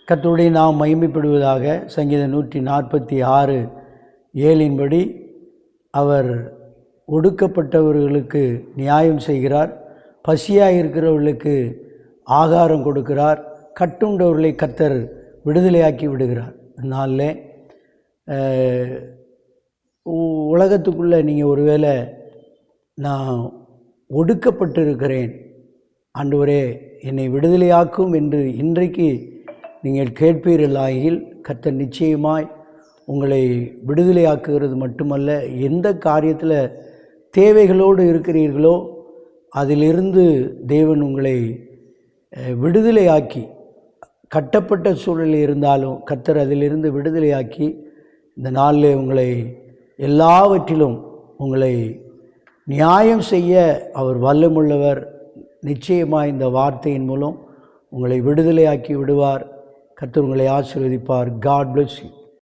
கர்த்தருடைய நாம் மகிமைப்படுவதாக. சங்கீதம் 146:7 அவர் ஒடுக்கப்பட்டவர்களுக்கு நியாயம் செய்கிறார், பசியாக இருக்கிறவர்களுக்கு ஆகாரம் கொடுக்கிறார், கட்டுண்டவர்களை கர்த்தர் விடுதலையாக்கி விடுகிறார். அதனால உலகத்துக்குள்ளே நீங்கள் ஒருவேளை நான் ஒடுக்கப்பட்டு இருக்கிறேன், ஆண்டவரே என்னை விடுதலையாக்கும் என்று இன்றைக்கு நீங்கள் கேட்பீர்களாகில் கர்த்தர் நிச்சயமாய் உங்களை விடுதலையாக்குகிறது மட்டுமல்ல, எந்த காரியத்தில் தேவைகளோடு இருக்கிறீர்களோ அதிலிருந்து தேவன் உங்களை விடுதலையாக்கி, கட்டப்பட்ட சூழலில் இருந்தாலும் கர்த்தர் அதிலிருந்து விடுதலையாக்கி இந்த நாளில் உங்களை எல்லாவற்றிலும் உங்களை நியாயம் செய்ய அவர் வல்லமுள்ளவர். நிச்சயமாக இந்த வார்த்தையின் மூலம் உங்களை விடுதலையாக்கி விடுவார். கர்த்தர் உங்களை ஆசீர்வதிப்பார். God bless you.